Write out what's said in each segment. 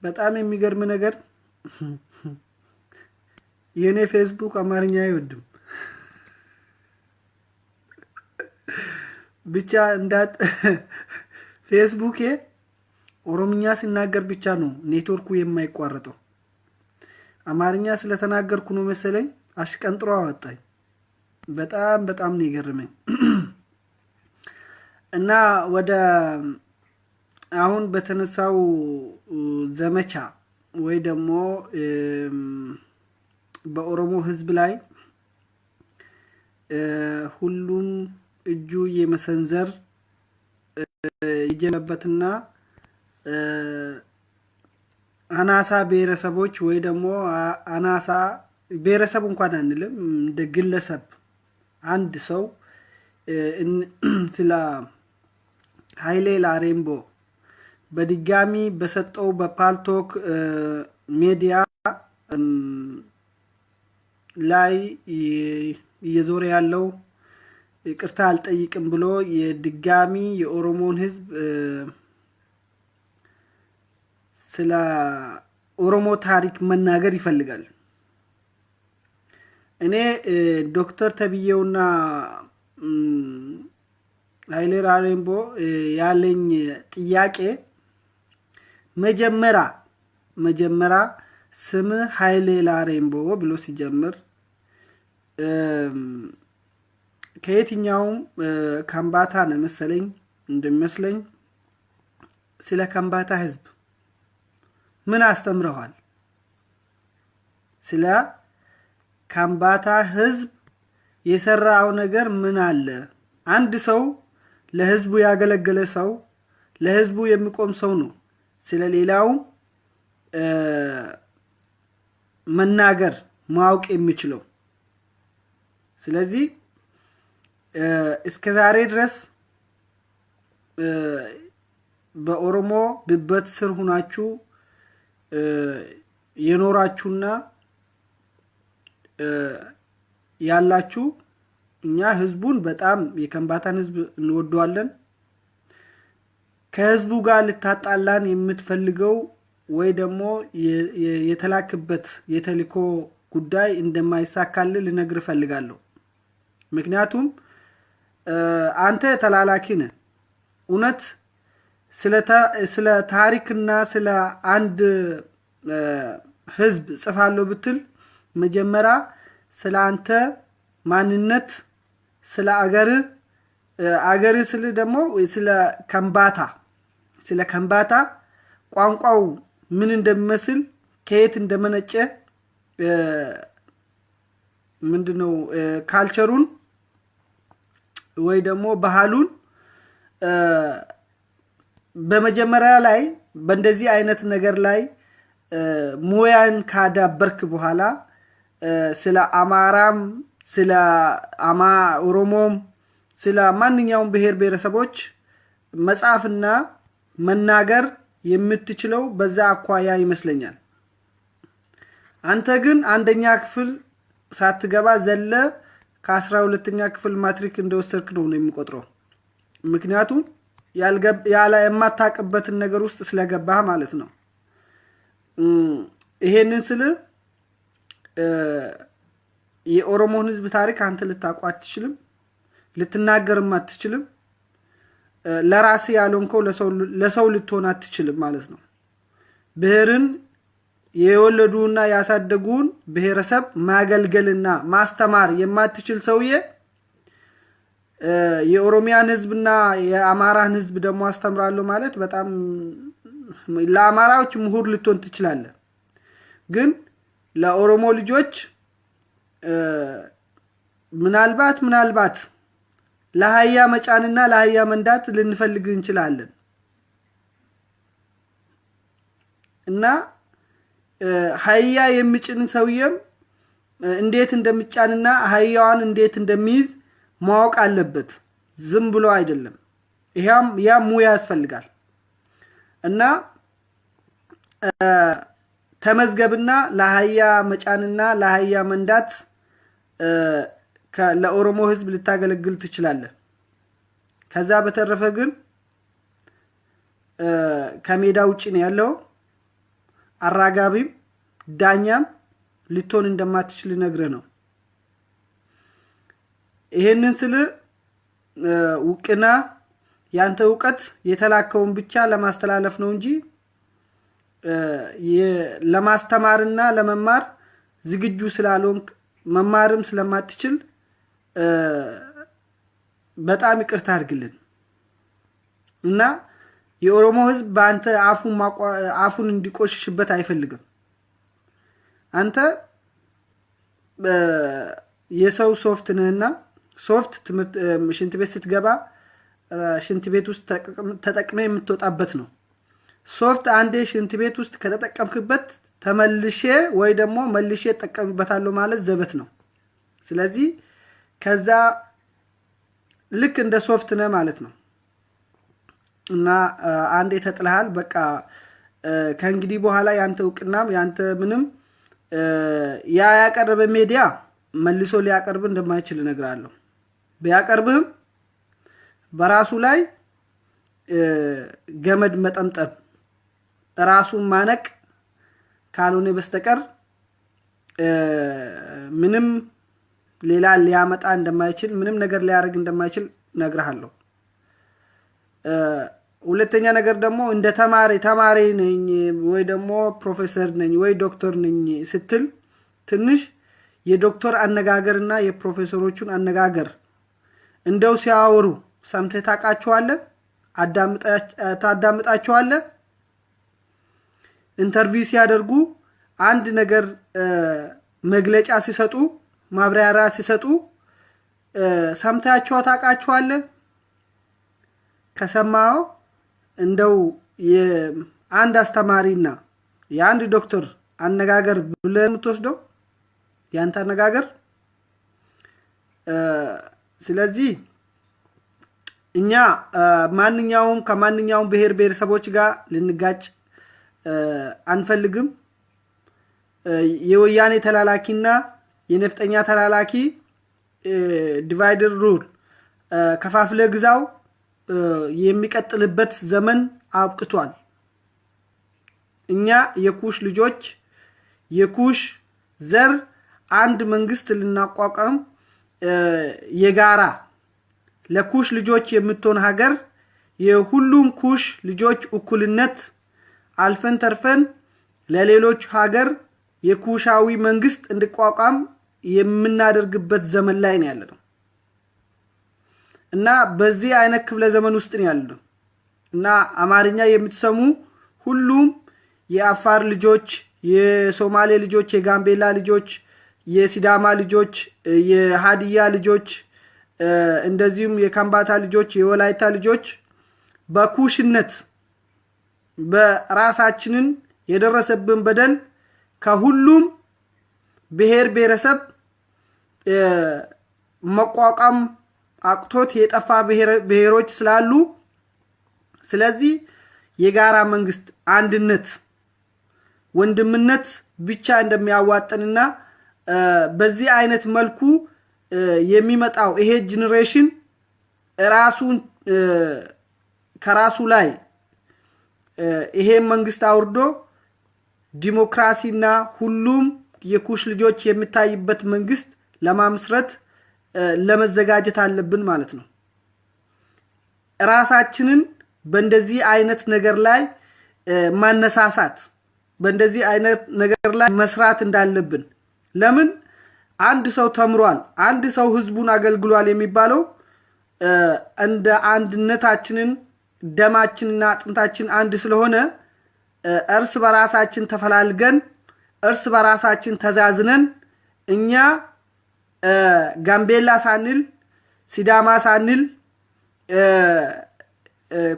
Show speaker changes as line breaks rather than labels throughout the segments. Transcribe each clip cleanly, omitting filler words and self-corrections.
በጣም የሚገርም ነገር የኔ ፌስቡክ አማርኛ አይወድም። ብቻ እንዳት ፌስቡኬ ኦሮምኛ ሲናገር ብቻ ነው ኔትወርኩ የማይቋረጠው። አማርኛ ስለተናገርኩ ነው መሰለኝ አሽቀንጥሮ አወጣኝ። በጣም ነው የገረመኝ። እና ወደ አሁን በተነሳው ዘመቻ ወይ ደግሞ በኦሮሞ ህዝብ ላይ ሁሉም እጁ የመሰንዘር ይጀነበትና አናሳ ብሔረሰቦች ወይ ደግሞ አናሳ ብሔረሰብ እንኳን አንልም እንደ ግለሰብ አንድ ሰው ስለ ኃይሌ ላሬምቦ በድጋሚ በሰጠው በፓልቶክ ሚዲያ ላይ እየዞረ ያለው ይቅርታ አልጠይቅም ብሎ የድጋሚ የኦሮሞን ህዝብ ስለ ኦሮሞ ታሪክ መናገር ይፈልጋል። እኔ ዶክተር ተብዬውና ኃይሌ ላሬምቦ ያለኝ ጥያቄ መጀመሪያ ስም ኃይሌ ላሬምቦ ብሎ ሲጀምር ከየትኛውም ከምባታ ነው መሰለኝ እንደሚመስለኝ ስለ ከምባታ ህዝብ ምን አስተምረዋል? ስለ ከምባታ ህዝብ የሰራው ነገር ምን አለ? አንድ ሰው ለህዝቡ ያገለገለ ሰው ለህዝቡ የሚቆም ሰው ነው ስለ ሌላው መናገር ማወቅ የሚችለው። ስለዚህ እስከ ዛሬ ድረስ በኦሮሞ ድበት ስር ሆናችሁ የኖራችሁና ያላችሁ እኛ ህዝቡን በጣም የከምባታን ህዝብ እንወደዋለን። ከህዝቡ ጋር ልታጣላን የምትፈልገው ወይ ደግሞ የተላክበት የተልኮ ጉዳይ እንደማይሳካል ልነግር ፈልጋለሁ። ምክንያቱም አንተ ተላላኪ ነህ። እውነት ስለ ታሪክና ስለ አንድ ህዝብ ጽፋለሁ ብትል መጀመሪያ ስለ አንተ ማንነት ስለ አገር ስለ ደግሞ ስለ ከምባታ ቋንቋው ምን እንደሚመስል ከየት እንደመነጨ ምንድነው ካልቸሩን ወይ ደግሞ ባህሉን በመጀመሪያ ላይ በእንደዚህ አይነት ነገር ላይ ሙያን ካዳበርክ በኋላ ስለ አማራም ስለ ኦሮሞም ስለ ማንኛውም ብሔር ብሔረሰቦች መጻፍና መናገር የምትችለው በዛ አኳያ ይመስለኛል። አንተ ግን አንደኛ ክፍል ሳትገባ ዘለ ከ12ኛ ክፍል ማትሪክ እንደወሰድክ ነው የሚቆጥረው። ምክንያቱም ያለ የማታቀበትን ነገር ውስጥ ስለገባህ ማለት ነው። ይሄንን ስለ የኦሮሞን ህዝብ ታሪክ አንተ ልታውቀው አትችልም፣ ልትናገርም አትችልም። ለራስ ያለንከው ለሰው ልትሆን አትችልም ማለት ነው። ብሔርን የወለዱና ያሳደጉን ብሔረሰብ ማገልገልና ማስተማር የማትችል ሰውዬ የኦሮሚያን ህዝብና የአማራን ህዝብ ደግሞ አስተምራለሁ ማለት በጣም ለአማራዎች ምሁር ልትሆን ትችላለህ። ግን ለኦሮሞ ልጆች ምናልባት ለሃያ መጫንና ለሃያ መንዳት ልንፈልግ እንችላለን እና ሃያ የሚጭን ሰውየም እንዴት እንደምጫንና ሃያዋን እንዴት እንደሚይዝ ማወቅ አለበት። ዝም ብሎ አይደለም። ያ ሙያ ያስፈልጋል እና ተመዝገብና ለሃያ መጫንና ለሃያ መንዳት ለኦሮሞ ህዝብ ልታገለግል ትችላለህ። ከዛ በተረፈ ግን ከሜዳ ውጪ ነው ያለው። አራጋቢም ዳኛም ልትሆን እንደማትችል ነግረ ነው። ይሄንን ስለ ውቅና ያንተ ዕውቀት የተላከውን ብቻ ለማስተላለፍ ነው እንጂ ለማስተማርና ለመማር ዝግጁ ስላልሆንክ መማርም ስለማትችል በጣም ይቅርታ አድርግልን እና የኦሮሞ ህዝብ በአንተ አፉን እንዲቆሽሽበት አይፈልግም። አንተ የሰው ሶፍት ነህና ሶፍት ትምህርት ሽንት ቤት ስትገባ ሽንት ቤት ውስጥ ተጠቅመህ የምትወጣበት ነው። ሶፍት አንዴ ሽንት ቤት ውስጥ ከተጠቀምክበት ተመልሼ ወይ ደግሞ መልሼ ተጠቀምበታለሁ ማለት ዘበት ነው። ስለዚህ ከዛ ልክ እንደ ሶፍት ነህ ማለት ነው እና አንዴ ተጥለሃል። በቃ ከእንግዲህ በኋላ ያንተ ዕውቅናም ያንተ ምንም ያቀርበ ሚዲያ መልሶ ሊያቀርብ እንደማይችል እነግራለሁ። ቢያቀርብህም በራሱ ላይ ገመድ መጠምጠም ራሱን ማነቅ ካልሆነ በስተቀር ምንም ሌላ ሊያመጣ እንደማይችል ምንም ነገር ሊያደርግ እንደማይችል ነግርሃለሁ። ሁለተኛ ነገር ደግሞ እንደ ተማሪ ነኝ ወይ ደግሞ ፕሮፌሰር ነኝ ወይ ዶክተር ነኝ ስትል ትንሽ የዶክተር አነጋገርና የፕሮፌሰሮቹን አነጋገር እንደው ሲያወሩ ሰምተህ ታውቃቸዋለህ? ታዳምጣቸዋለህ? ኢንተርቪው ሲያደርጉ አንድ ነገር መግለጫ ሲሰጡ ማብራሪያ ሲሰጡ ሰምታቸው ታውቃቸዋለህ? ከሰማው እንደው የአንድ አስተማሪና የአንድ ዶክተር አነጋገር ብለህ የምትወስደው ያንተ አነጋገር። ስለዚህ እኛ ማንኛውም ከማንኛውም ብሔር ብሔረሰቦች ጋር ልንጋጭ አንፈልግም። የወያኔ ተላላኪና የነፍጠኛ ተላላኪ ዲቫይደር ሩል ከፋፍለ ግዛው የሚቀጥልበት ዘመን አብቅቷል። እኛ የኩሽ ልጆች የኩሽ ዘር አንድ መንግስት ልናቋቋም የጋራ ለኩሽ ልጆች የምትሆን ሀገር የሁሉም ኩሽ ልጆች እኩልነት አልፈን ተርፈን ለሌሎች ሀገር የኩሻዊ መንግስት እንዲቋቋም የምናደርግበት ዘመን ላይ ነው ያለነው እና በዚህ አይነት ክፍለ ዘመን ውስጥ ነው ያለነው እና አማርኛ የምትሰሙ ሁሉም የአፋር ልጆች፣ የሶማሌ ልጆች፣ የጋምቤላ ልጆች፣ የሲዳማ ልጆች፣ የሃዲያ ልጆች እንደዚሁም የካምባታ ልጆች፣ የወላይታ ልጆች በኩሽነት በራሳችንን የደረሰብን በደል ከሁሉም ብሔር ብሔረሰብ መቋቋም አቅቶት የጠፋ ብሔሮች ስላሉ ስለዚህ የጋራ መንግስት አንድነት ወንድምነት ብቻ እንደሚያዋጣንና በዚህ አይነት መልኩ የሚመጣው ይሄ ጄኔሬሽን ራሱን ከራሱ ላይ ይሄ መንግስት አውርዶ ዲሞክራሲና ሁሉም የኩሽ ልጆች የሚታይበት መንግስት ለማምስረት ለመዘጋጀት አለብን ማለት ነው። ራሳችንን በእንደዚህ አይነት ነገር ላይ ማነሳሳት በእንደዚህ አይነት ነገር ላይ መስራት እንዳለብን ለምን አንድ ሰው ተምሯል አንድ ሰው ህዝቡን አገልግሏል የሚባለው እንደ አንድነታችንን ደማችንና አጥንታችን አንድ ስለሆነ እርስ በራሳችን ተፈላልገን እርስ በራሳችን ተዛዝነን እኛ ጋምቤላ ሳንል ሲዳማ ሳንል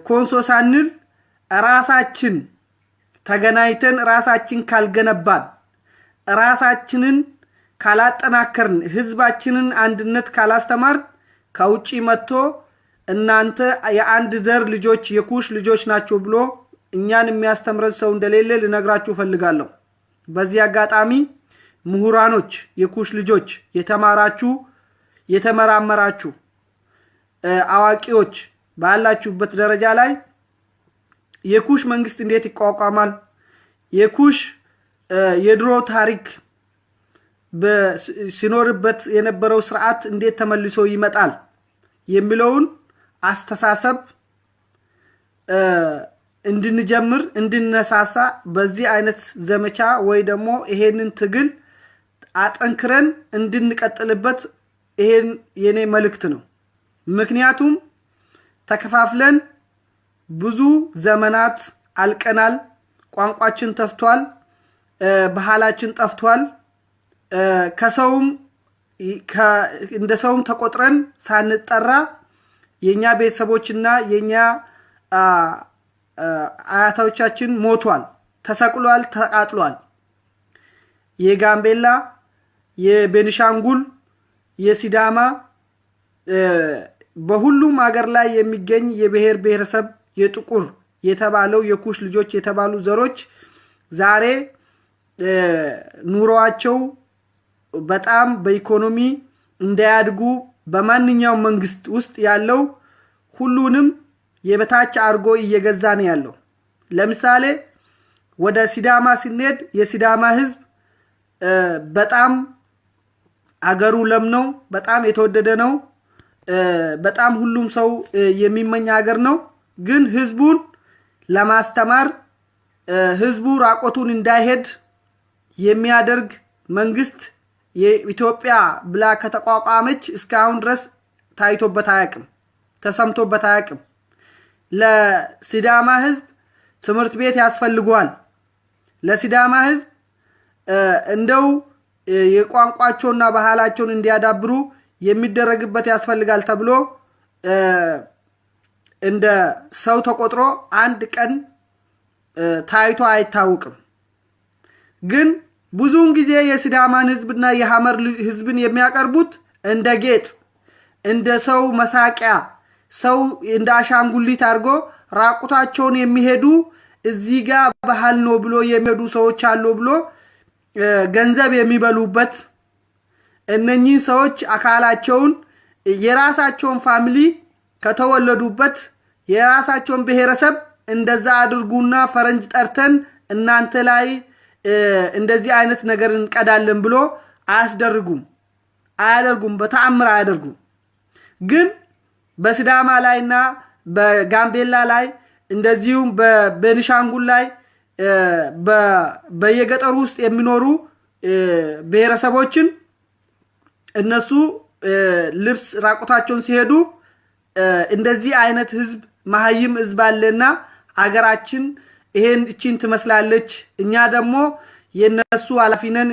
ኮንሶ ሳንል ራሳችን ተገናኝተን ራሳችን ካልገነባን ራሳችንን ካላጠናከርን ህዝባችንን አንድነት ካላስተማር ከውጪ መጥቶ እናንተ የአንድ ዘር ልጆች የኩሽ ልጆች ናቸው ብሎ እኛን የሚያስተምረን ሰው እንደሌለ ልነግራችሁ ፈልጋለሁ። በዚህ አጋጣሚ ምሁራኖች የኩሽ ልጆች የተማራችሁ የተመራመራችሁ አዋቂዎች ባላችሁበት ደረጃ ላይ የኩሽ መንግስት እንዴት ይቋቋማል የኩሽ የድሮ ታሪክ ሲኖርበት የነበረው ስርዓት እንዴት ተመልሶ ይመጣል የሚለውን አስተሳሰብ እንድንጀምር እንድንነሳሳ በዚህ አይነት ዘመቻ ወይ ደግሞ ይሄንን ትግል አጠንክረን እንድንቀጥልበት ይሄን የኔ መልእክት ነው። ምክንያቱም ተከፋፍለን ብዙ ዘመናት አልቀናል። ቋንቋችን ጠፍቷል፣ ባህላችን ጠፍቷል። ከሰውም እንደ ሰውም ተቆጥረን ሳንጠራ የኛ ቤተሰቦችና የኛ አያቶቻችን ሞቷል፣ ተሰቅሏል፣ ተቃጥሏል። የጋምቤላ፣ የቤኒሻንጉል፣ የሲዳማ በሁሉም ሀገር ላይ የሚገኝ የብሔር ብሔረሰብ የጥቁር የተባለው የኩሽ ልጆች የተባሉ ዘሮች ዛሬ ኑሮአቸው በጣም በኢኮኖሚ እንዳያድጉ በማንኛውም መንግስት ውስጥ ያለው ሁሉንም የበታች አርጎ እየገዛ ነው ያለው። ለምሳሌ ወደ ሲዳማ ሲነድ የሲዳማ ህዝብ በጣም አገሩ ለም ነው፣ በጣም የተወደደ ነው፣ በጣም ሁሉም ሰው የሚመኝ ሀገር ነው። ግን ህዝቡን ለማስተማር ህዝቡ ራቆቱን እንዳይሄድ የሚያደርግ መንግስት የኢትዮጵያ ብላ ከተቋቋመች እስካሁን ድረስ ታይቶበት አያውቅም፣ ተሰምቶበት አያውቅም። ለሲዳማ ህዝብ ትምህርት ቤት ያስፈልገዋል። ለሲዳማ ህዝብ እንደው የቋንቋቸውና ባህላቸውን እንዲያዳብሩ የሚደረግበት ያስፈልጋል ተብሎ እንደ ሰው ተቆጥሮ አንድ ቀን ታይቶ አይታወቅም። ግን ብዙውን ጊዜ የሲዳማን ህዝብና የሐመር ህዝብን የሚያቀርቡት እንደ ጌጥ፣ እንደ ሰው መሳቂያ፣ ሰው እንደ አሻንጉሊት አድርጎ ራቁታቸውን የሚሄዱ እዚህ ጋር ባህል ነው ብሎ የሚሄዱ ሰዎች አሉ ብሎ ገንዘብ የሚበሉበት እነኚህ ሰዎች አካላቸውን የራሳቸውን ፋሚሊ ከተወለዱበት የራሳቸውን ብሔረሰብ እንደዛ አድርጉና ፈረንጅ ጠርተን እናንተ ላይ እንደዚህ አይነት ነገር እንቀዳለን ብሎ አያደርጉም፣ በተአምር አያደርጉም። ግን በሲዳማ ላይና በጋምቤላ ላይ እንደዚሁም በቤኒሻንጉል ላይ በየገጠሩ ውስጥ የሚኖሩ ብሔረሰቦችን እነሱ ልብስ ራቁታቸውን ሲሄዱ እንደዚህ አይነት ህዝብ ማህይም ህዝብ አለና አገራችን ይሄን እቺን ትመስላለች፣ እኛ ደግሞ የነሱ ኃላፊነን፣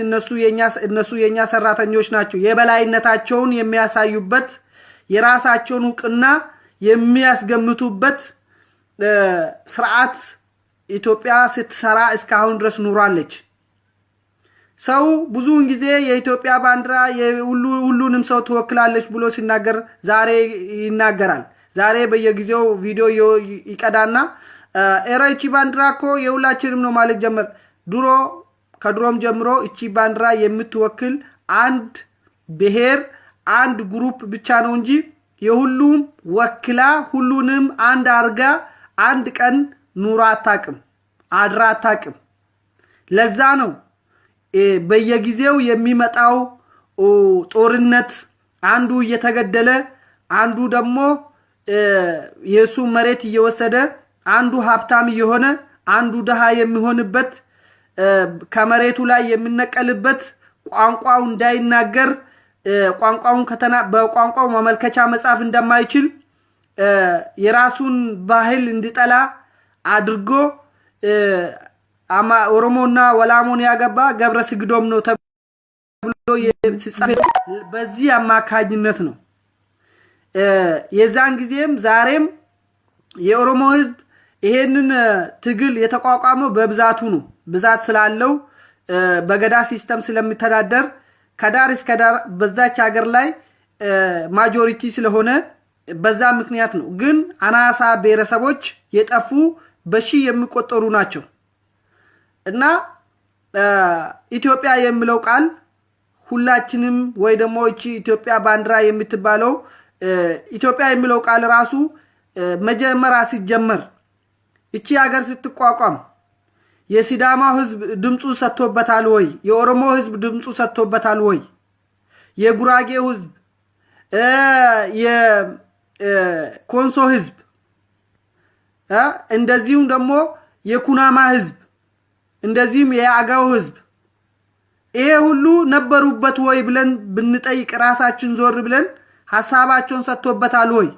እነሱ የኛ ሰራተኞች ናቸው፣ የበላይነታቸውን የሚያሳዩበት የራሳቸውን ዕውቅና የሚያስገምቱበት ስርዓት ኢትዮጵያ ስትሰራ እስካሁን ድረስ ኑራለች። ሰው ብዙውን ጊዜ የኢትዮጵያ ባንዲራ ሁሉንም ሰው ትወክላለች ብሎ ሲናገር ዛሬ ይናገራል። ዛሬ በየጊዜው ቪዲዮ ይቀዳና ኤራ እቺ ባንዲራ እኮ የሁላችንም ነው ማለት ጀመር። ከድሮም ጀምሮ እቺ ባንዲራ የምትወክል አንድ ብሔር አንድ ግሩፕ ብቻ ነው እንጂ የሁሉም ወክላ ሁሉንም አንድ አርጋ አንድ ቀን ኑራ አታቅም፣ አድራ አታቅም። ለዛ ነው በየጊዜው የሚመጣው ጦርነት አንዱ እየተገደለ አንዱ ደግሞ የሱ መሬት እየወሰደ አንዱ ሀብታም እየሆነ አንዱ ደሃ የሚሆንበት ከመሬቱ ላይ የሚነቀልበት ቋንቋው እንዳይናገር በቋንቋው ማመልከቻ መጻፍ እንደማይችል የራሱን ባህል እንዲጠላ አድርጎ ኦሮሞና ወላሞን ያገባ ገብረ ስግዶም ነው ተብሎ ሲጻፍ በዚህ አማካኝነት ነው። የዛን ጊዜም ዛሬም የኦሮሞ ህዝብ ይሄንን ትግል የተቋቋመው በብዛቱ ነው። ብዛት ስላለው በገዳ ሲስተም ስለሚተዳደር ከዳር እስከ ዳር በዛች ሀገር ላይ ማጆሪቲ ስለሆነ በዛ ምክንያት ነው። ግን አናሳ ብሔረሰቦች የጠፉ በሺ የሚቆጠሩ ናቸው። እና ኢትዮጵያ የሚለው ቃል ሁላችንም ወይ ደግሞ እቺ ኢትዮጵያ ባንዲራ የምትባለው ኢትዮጵያ የሚለው ቃል ራሱ መጀመሪያ ሲጀመር እቺ ሀገር ስትቋቋም የሲዳማው ህዝብ ድምፁ ሰጥቶበታል ወይ? የኦሮሞ ህዝብ ድምፁ ሰጥቶበታል ወይ? የጉራጌው ህዝብ የኮንሶ ህዝብ እንደዚሁም ደግሞ የኩናማ ህዝብ እንደዚህም የአጋው ህዝብ ይሄ ሁሉ ነበሩበት ወይ ብለን ብንጠይቅ ራሳችን ዞር ብለን ሐሳባቸውን ሰጥቶበታል ወይ?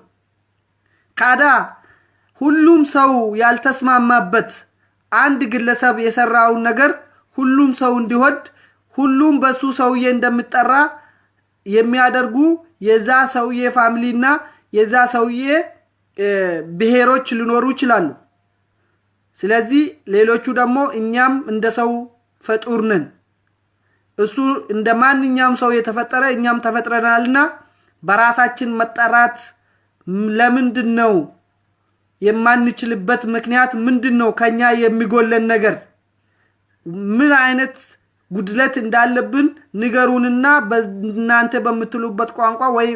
ካዳ ሁሉም ሰው ያልተስማማበት አንድ ግለሰብ የሰራውን ነገር ሁሉም ሰው እንዲወድ ሁሉም በሱ ሰውዬ እንደምጠራ የሚያደርጉ የዛ ሰውዬ ፋሚሊና የዛ ሰውዬ ብሔሮች ሊኖሩ ይችላሉ። ስለዚህ ሌሎቹ ደግሞ እኛም እንደ ሰው ፍጡር ነን። እሱ እንደ ማንኛውም ሰው የተፈጠረ እኛም ተፈጥረናልና በራሳችን መጠራት ለምንድነው የማንችልበት ምክንያት ምንድነው? ከኛ የሚጎለን ነገር ምን አይነት ጉድለት እንዳለብን ንገሩንና በእናንተ በምትሉበት ቋንቋ ወይ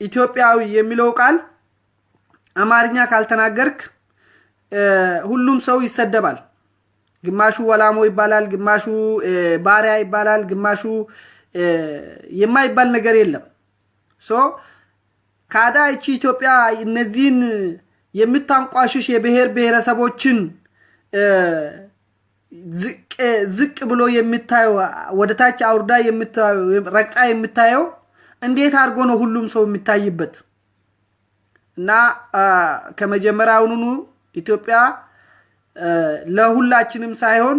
ኢትዮጵያዊ የሚለው ቃል አማርኛ ካልተናገርክ ሁሉም ሰው ይሰደባል። ግማሹ ወላሞ ይባላል፣ ግማሹ ባሪያ ይባላል፣ ግማሹ የማይባል ነገር የለም። ካዳ እቺ ኢትዮጵያ እነዚህን የምታንቋሽሽ የብሔር ብሔረሰቦችን ዝቅ ብሎ የምታየው ወደታች አውርዳ የምታየው ረቃ የምታየው እንዴት አድርጎ ነው ሁሉም ሰው የሚታይበት? እና ከመጀመሪያውኑ ኢትዮጵያ ለሁላችንም ሳይሆን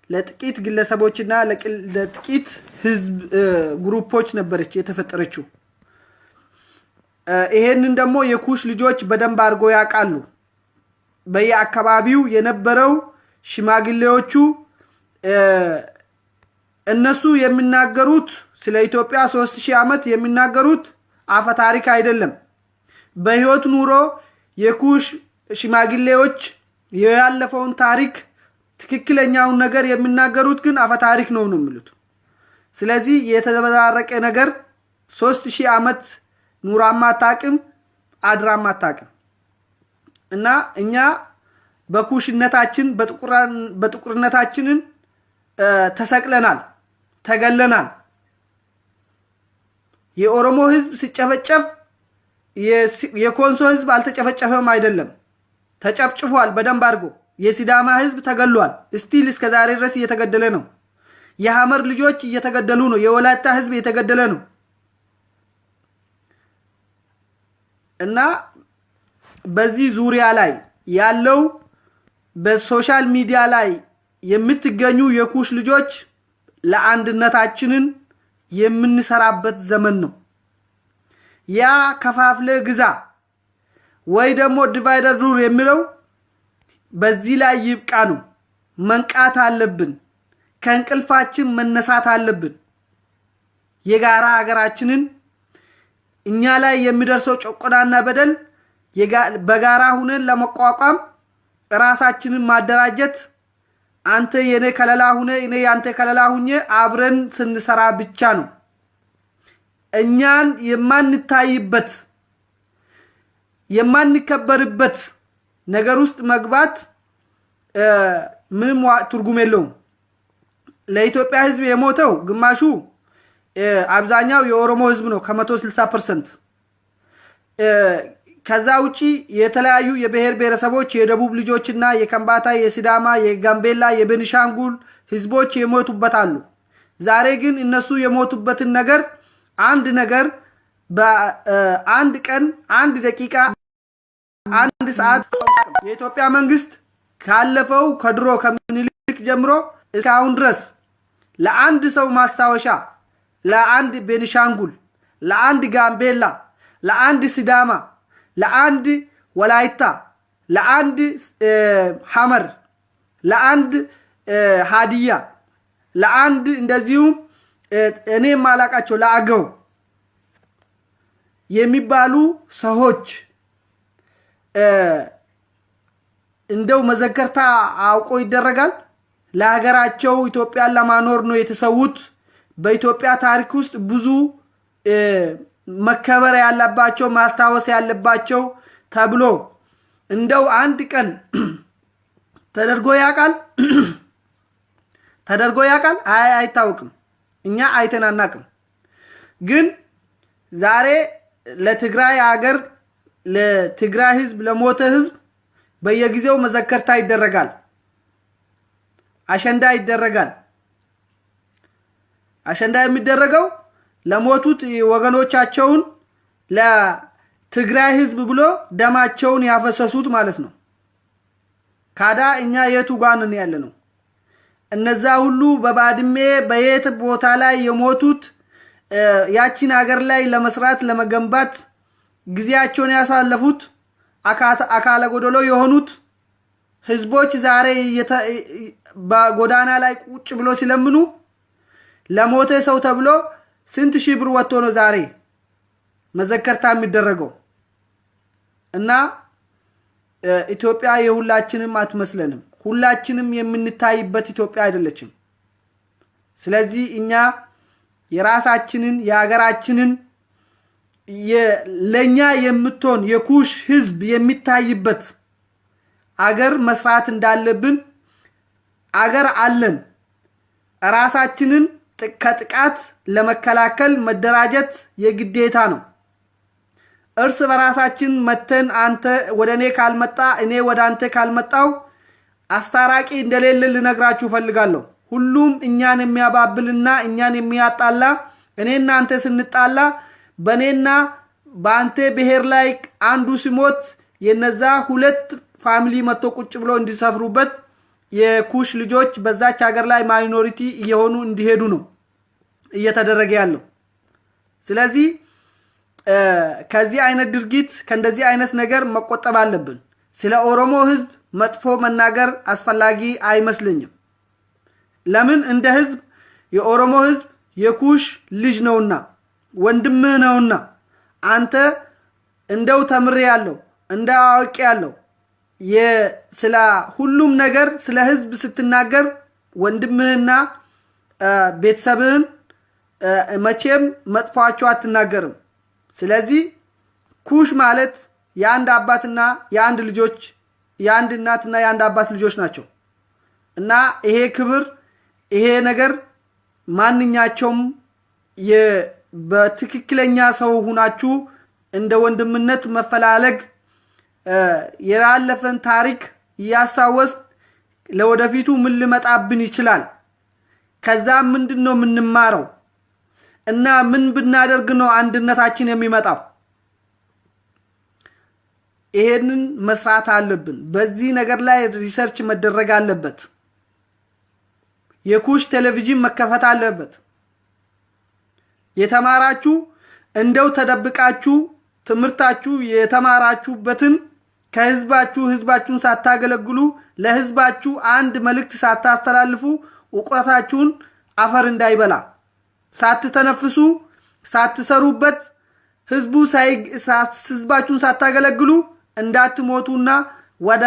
ለጥቂት ግለሰቦችና ለጥቂት ህዝብ ግሩፖች ነበረች የተፈጠረችው። ይሄንን ደግሞ የኩሽ ልጆች በደንብ አድርጎ ያውቃሉ። በየአካባቢው የነበረው ሽማግሌዎቹ እነሱ የሚናገሩት ስለ ኢትዮጵያ 3000 ዓመት የሚናገሩት አፈ ታሪክ አይደለም። በህይወት ኑሮ የኩሽ ሽማግሌዎች ያለፈውን ታሪክ ትክክለኛውን ነገር የሚናገሩት ግን አፈ ታሪክ ነው የሚሉት። ስለዚህ የተዘበራረቀ ነገር 3000 ዓመት ኑራማ ታቅም አድራማ ታቅም እና እኛ በኩሽነታችን በጥቁርነታችንን ተሰቅለናል፣ ተገለናል። የኦሮሞ ህዝብ ሲጨፈጨፍ የኮንሶ ህዝብ አልተጨፈጨፈም አይደለም፣ ተጨፍጭፏል በደንብ አድርጎ። የሲዳማ ህዝብ ተገሏል፣ ስቲል እስከ ዛሬ ድረስ እየተገደለ ነው። የሐመር ልጆች እየተገደሉ ነው። የወላይታ ህዝብ እየተገደለ ነው። እና በዚህ ዙሪያ ላይ ያለው በሶሻል ሚዲያ ላይ የምትገኙ የኩሽ ልጆች ለአንድነታችንን የምንሰራበት ዘመን ነው። ያ ከፋፍለ ግዛ ወይ ደግሞ ዲቫይደር ሩል የሚለው በዚህ ላይ ይብቃ ነው። መንቃት አለብን። ከእንቅልፋችን መነሳት አለብን። የጋራ ሀገራችንን እኛ ላይ የሚደርሰው ጭቆናና በደል በጋራ ሁነን ለመቋቋም ራሳችንን ማደራጀት፣ አንተ የኔ ከለላ ሁነ እኔ ያንተ ከለላ ሁኜ አብረን ስንሰራ ብቻ ነው እኛን የማንታይበት የማንከበርበት ነገር ውስጥ መግባት ምንም ትርጉም የለውም። ለኢትዮጵያ ህዝብ የሞተው ግማሹ አብዛኛው የኦሮሞ ህዝብ ነው ከ160%። ከዛ ውጪ የተለያዩ የብሔር ብሔረሰቦች የደቡብ ልጆችና የከምባታ የሲዳማ የጋምቤላ የቤኒሻንጉል ህዝቦች የሞቱበታሉ። ዛሬ ግን እነሱ የሞቱበትን ነገር አንድ ነገር በአንድ ቀን አንድ ደቂቃ አንድ ሰዓት የኢትዮጵያ መንግስት ካለፈው ከድሮ ከምኒልክ ጀምሮ እስካሁን ድረስ ለአንድ ሰው ማስታወሻ ለአንድ ቤኒሻንጉል፣ ለአንድ ጋምቤላ፣ ለአንድ ሲዳማ፣ ለአንድ ወላይታ፣ ለአንድ ሐመር፣ ለአንድ ሃዲያ፣ ለአንድ እንደዚሁም እኔ ማላቃቸው ለአገው የሚባሉ ሰዎች እንደው መዘከርታ አውቆ ይደረጋል። ለሀገራቸው ኢትዮጵያን ለማኖር ነው የተሰዉት። በኢትዮጵያ ታሪክ ውስጥ ብዙ መከበር ያለባቸው ማስታወስ ያለባቸው ተብሎ እንደው አንድ ቀን ተደርጎ ያቃል አይታወቅም። እኛ አይተን አናቅም። ግን ዛሬ ለትግራይ ሀገር ለትግራይ ህዝብ ለሞተ ህዝብ በየጊዜው መዘከርታ ይደረጋል፣ አሸንዳ ይደረጋል። አሸንዳ የሚደረገው ለሞቱት ወገኖቻቸውን ለትግራይ ህዝብ ብሎ ደማቸውን ያፈሰሱት ማለት ነው። ካዳ እኛ የቱ ጋር ነን ያለነው? እነዛ ሁሉ በባድሜ በየት ቦታ ላይ የሞቱት ያቺን ሀገር ላይ ለመስራት ለመገንባት ጊዜያቸውን ያሳለፉት አካለ ጎደሎ የሆኑት ህዝቦች ዛሬ በጎዳና ላይ ቁጭ ብሎ ሲለምኑ ለሞተ ሰው ተብሎ ስንት ሺህ ብር ወጥቶ ነው ዛሬ መዘከርታ የሚደረገው? እና ኢትዮጵያ የሁላችንም አትመስለንም። ሁላችንም የምንታይበት ኢትዮጵያ አይደለችም። ስለዚህ እኛ የራሳችንን የሀገራችንን ለኛ የምትሆን የኩሽ ህዝብ የሚታይበት አገር መስራት እንዳለብን አገር አለን። ራሳችንን ከጥቃት ለመከላከል መደራጀት የግዴታ ነው። እርስ በራሳችን መተን አንተ ወደኔ ካልመጣ እኔ ወደ አንተ ካልመጣው አስታራቂ እንደሌለ ልነግራችሁ ፈልጋለሁ። ሁሉም እኛን የሚያባብልና እኛን የሚያጣላ እኔና አንተ ስንጣላ በኔና በአንተ ብሔር ላይ አንዱ ሲሞት የነዛ ሁለት ፋሚሊ መጥቶ ቁጭ ብሎ እንዲሰፍሩበት የኩሽ ልጆች በዛች ሀገር ላይ ማይኖሪቲ እየሆኑ እንዲሄዱ ነው እየተደረገ ያለው። ስለዚህ ከዚህ አይነት ድርጊት ከእንደዚህ አይነት ነገር መቆጠብ አለብን። ስለ ኦሮሞ ህዝብ መጥፎ መናገር አስፈላጊ አይመስልኝም። ለምን እንደ ህዝብ የኦሮሞ ህዝብ የኩሽ ልጅ ነውና ወንድምህ ነውና አንተ እንደው ተምሬ ያለው እንደ አዋቂ ያለው ስለ ሁሉም ነገር ስለ ህዝብ ስትናገር ወንድምህና ቤተሰብህን መቼም መጥፋቸው አትናገርም። ስለዚህ ኩሽ ማለት የአንድ አባትና የአንድ ልጆች የአንድ እናትና የአንድ አባት ልጆች ናቸው። እና ይሄ ክብር ይሄ ነገር ማንኛቸውም በትክክለኛ ሰው ሁናችሁ እንደ ወንድምነት መፈላለግ የራለፈን ታሪክ ያሳወስ ለወደፊቱ ምን ሊመጣብን ይችላል፣ ከዛ ምንድነው የምንማረው እና ምን ብናደርግ ነው አንድነታችን የሚመጣው? ይሄንን መስራት አለብን። በዚህ ነገር ላይ ሪሰርች መደረግ አለበት። የኩሽ ቴሌቪዥን መከፈት አለበት። የተማራችሁ እንደው ተደብቃችሁ ትምርታችሁ የተማራችሁበትን ህዝባችሁን ሳታገለግሉ ለህዝባችሁ አንድ መልእክት ሳታስተላልፉ ዕውቀታችሁን አፈር እንዳይበላ ሳትተነፍሱ ሳትሰሩበት ህዝባችሁን ሳታገለግሉ እንዳትሞቱና ወደ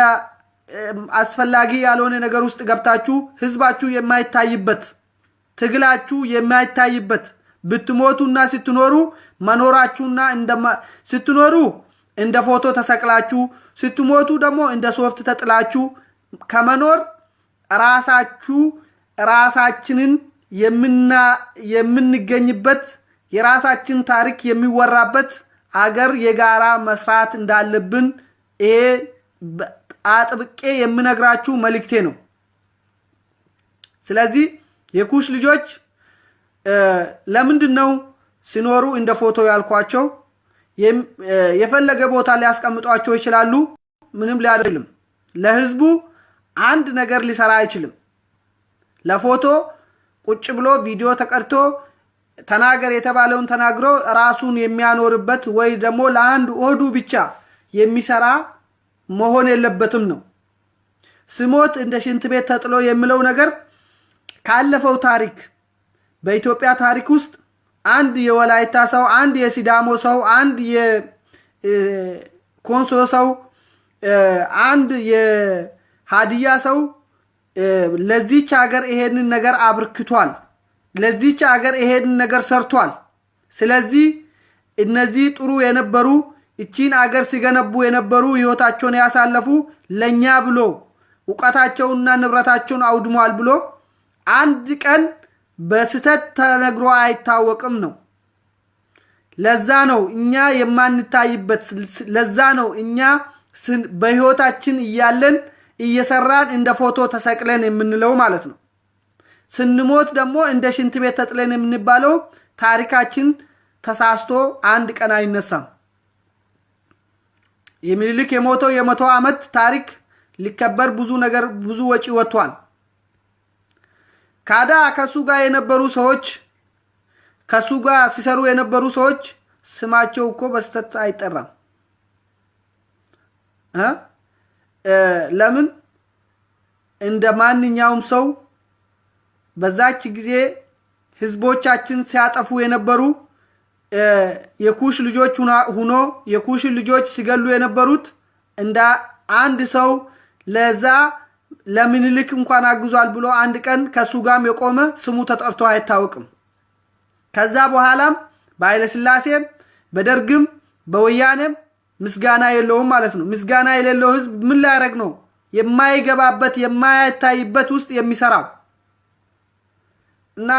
አስፈላጊ ያልሆነ ነገር ውስጥ ገብታችሁ ህዝባችሁ የማይታይበት ትግላችሁ የማይታይበት ብትሞቱና ስትኖሩ መኖራችሁና ስትኖሩ እንደ ፎቶ ተሰቅላችሁ ስትሞቱ ደግሞ እንደ ሶፍት ተጥላችሁ ከመኖር ራሳችንን የምንገኝበት የራሳችን ታሪክ የሚወራበት አገር የጋራ መስራት እንዳለብን ይሄ አጥብቄ የምነግራችሁ መልእክቴ ነው። ስለዚህ የኩሽ ልጆች ለምንድነው ሲኖሩ እንደ ፎቶ ያልኳቸው? የፈለገ ቦታ ሊያስቀምጧቸው ይችላሉ። ምንም ሊያደርግልም ለህዝቡ አንድ ነገር ሊሰራ አይችልም። ለፎቶ ቁጭ ብሎ ቪዲዮ ተቀርቶ ተናገር የተባለውን ተናግሮ ራሱን የሚያኖርበት ወይ ደግሞ ለአንድ ኦዱ ብቻ የሚሰራ መሆን የለበትም ነው። ስሞት እንደ ሽንት ቤት ተጥሎ የሚለው ነገር ካለፈው ታሪክ በኢትዮጵያ ታሪክ ውስጥ አንድ የወላይታ ሰው፣ አንድ የሲዳሞ ሰው፣ አንድ የኮንሶ ሰው፣ አንድ የሃዲያ ሰው ለዚች ሀገር ይሄንን ነገር አብርክቷል። ለዚች ሀገር ይሄንን ነገር ሰርቷል። ስለዚህ እነዚህ ጥሩ የነበሩ እቺን አገር ሲገነቡ የነበሩ ህይወታቸውን ያሳለፉ ለኛ ብሎ ዕውቀታቸውንና ንብረታቸውን አውድሟል ብሎ አንድ ቀን በስተት ተነግሮ አይታወቅም ነው። ለዛ ነው እኛ የማንታይበት፣ ለዛ ነው እኛ በህይወታችን እያለን እየሰራን እንደ ፎቶ ተሰቅለን የምንለው ማለት ነው። ስንሞት ደግሞ እንደ ሽንት ቤት ተጥለን የምንባለው ታሪካችን ተሳስቶ አንድ ቀን አይነሳም። የሚኒልክ የሞተው የ100 ዓመት ታሪክ ሊከበር ብዙ ወጪ ወጥቷል። ካዳ ከሱ ጋር የነበሩ ሰዎች ከሱ ጋር ሲሰሩ የነበሩ ሰዎች ስማቸው እኮ በስተት አይጠራም። ለምን? እንደ ማንኛውም ሰው በዛች ጊዜ ህዝቦቻችን ሲያጠፉ የነበሩ የኩሽ ልጆች ሆኖ የኩሽ ልጆች ሲገሉ የነበሩት እንደ አንድ ሰው ለዛ ለሚኒልክ እንኳን አግዟል ብሎ አንድ ቀን ከሱ ጋርም የቆመ ስሙ ተጠርቶ አይታወቅም። ከዛ በኋላም በኃይለ ሥላሴም በደርግም በወያኔም ምስጋና የለውም ማለት ነው። ምስጋና የሌለው ህዝብ ምን ሊያደርግ ነው? የማይገባበት የማይታይበት ውስጥ የሚሰራው እና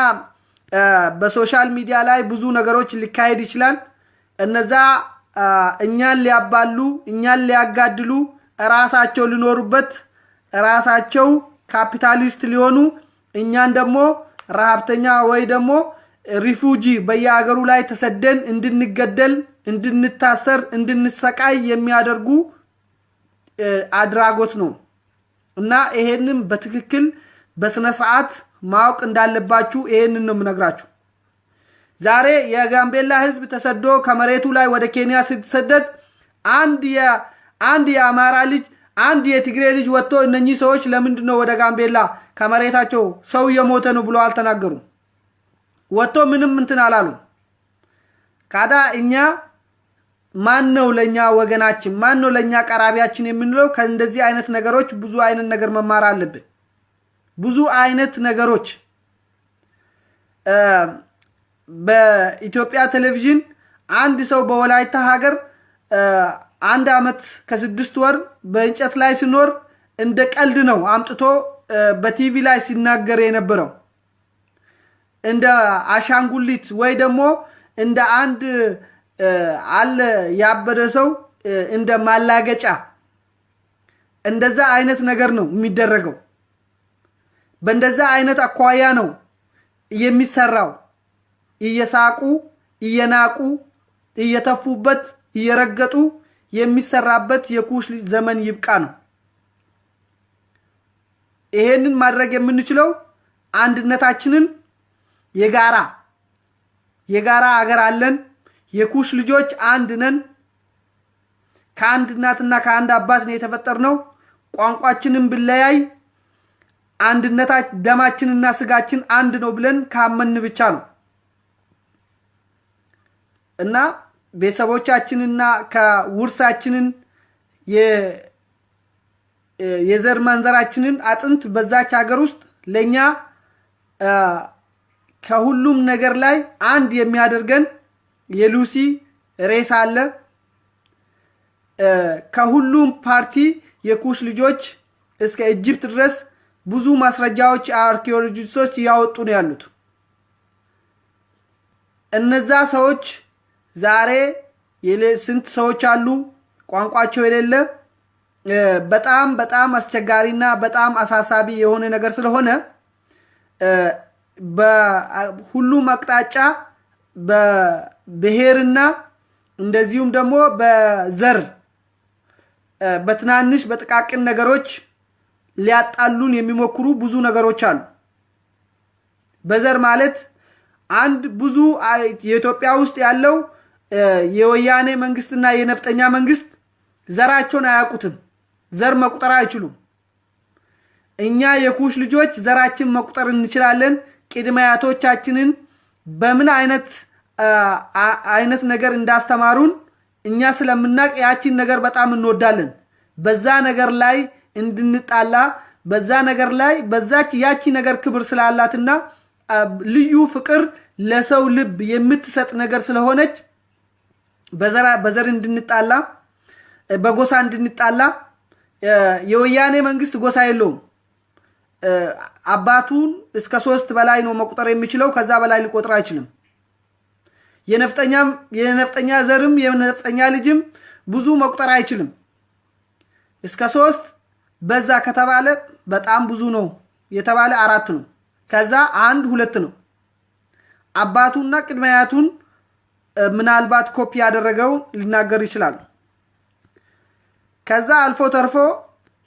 በሶሻል ሚዲያ ላይ ብዙ ነገሮች ሊካሄድ ይችላል። እነዛ እኛን ሊያባሉ እኛን ሊያጋድሉ ራሳቸው ሊኖሩበት ራሳቸው ካፒታሊስት ሊሆኑ እኛን ደግሞ ረሃብተኛ ወይ ደግሞ ሪፉጂ በየሀገሩ ላይ ተሰደን እንድንገደል እንድንታሰር እንድንሰቃይ የሚያደርጉ አድራጎት ነው እና ይሄንን በትክክል በስነ ስርዓት ማወቅ እንዳለባችሁ ይሄንን ነው የምነግራችሁ። ዛሬ የጋምቤላ ህዝብ ተሰዶ ከመሬቱ ላይ ወደ ኬንያ ሲሰደድ አንድ የአማራ ልጅ አንድ የትግሬ ልጅ ወጥቶ እነኚህ ሰዎች ለምንድን ነው ወደ ጋምቤላ ከመሬታቸው ሰው የሞተ ነው ብሎ አልተናገሩም። ወጥቶ ምንም እንትን አላሉ። ካዳ እኛ ማን ነው ለኛ ወገናችን ማን ነው ለኛ ቀራቢያችን የምንለው? ከእንደዚህ አይነት ነገሮች ብዙ አይነት ነገር መማር አለብን። ብዙ አይነት ነገሮች በኢትዮጵያ ቴሌቪዥን አንድ ሰው በወላይታ ሀገር 1 ዓመት ከ6 ወር በእንጨት ላይ ሲኖር እንደ ቀልድ ነው አምጥቶ በቲቪ ላይ ሲናገር የነበረው። እንደ አሻንጉሊት ወይ ደግሞ እንደ አንድ አለ ያበደ ሰው እንደ ማላገጫ እንደዛ አይነት ነገር ነው የሚደረገው። በእንደዛ አይነት አኳያ ነው የሚሰራው። እየሳቁ እየናቁ እየተፉበት እየረገጡ የሚሰራበት የኩሽ ዘመን ይብቃ ነው። ይሄንን ማድረግ የምንችለው አንድነታችንን የጋራ ሀገር አለን። የኩሽ ልጆች አንድ ነን። ከአንድ እናትና ከአንድ አባት ነው የተፈጠርነው። ቋንቋችንን ብለያይ አንድነታችን ደማችንና ስጋችን አንድ ነው ብለን ካመን ብቻ ነው እና ቤተሰቦቻችንና ከውርሳችንን የዘር ማንዘራችንን አጥንት በዛች ሀገር ውስጥ ለኛ ከሁሉም ነገር ላይ አንድ የሚያደርገን የሉሲ ሬሳ አለ። ከሁሉም ፓርቲ የኩሽ ልጆች እስከ ኢጅፕት ድረስ ብዙ ማስረጃዎች አርኪኦሎጂስቶች ያወጡ ነው ያሉት። እነዛ ሰዎች ዛሬ ስንት ሰዎች አሉ ቋንቋቸው የሌለ በጣም አስቸጋሪና በጣም አሳሳቢ የሆነ ነገር ስለሆነ በሁሉም አቅጣጫ በብሔርና እንደዚሁም ደግሞ በዘር በትናንሽ በጥቃቅን ነገሮች ሊያጣሉን የሚሞክሩ ብዙ ነገሮች አሉ። በዘር ማለት አንድ ብዙ የኢትዮጵያ ውስጥ ያለው የወያኔ መንግስትና የነፍጠኛ መንግስት ዘራቸውን አያውቁትም። ዘር መቁጠር አይችሉም። እኛ የኩሽ ልጆች ዘራችን መቁጠር እንችላለን። ቅድመ አያቶቻችንን በምን አይነት ነገር እንዳስተማሩን እኛ ስለምናቅ ያቺን ነገር በጣም እንወዳለን። በዛ ነገር ላይ እንድንጣላ በዛ ነገር ላይ ያቺ ነገር ክብር ስላላትና ልዩ ፍቅር ለሰው ልብ የምትሰጥ ነገር ስለሆነች በዘር እንድንጣላ በጎሳ እንድንጣላ የወያኔ መንግስት ጎሳ የለውም አባቱን እስከ 3 በላይ ነው መቁጠር የሚችለው ከዛ በላይ ሊቆጥር አይችልም የነፍጠኛ ዘርም የነፍጠኛ ልጅም ብዙ መቁጠር አይችልም እስከ 3 በዛ ከተባለ በጣም ብዙ ነው የተባለ 4 ነው ከዛ 1 2 ነው አባቱና ቅድመያቱን ምናልባት ኮፒ ያደረገው ሊናገር ይችላል ከዛ አልፎ ተርፎ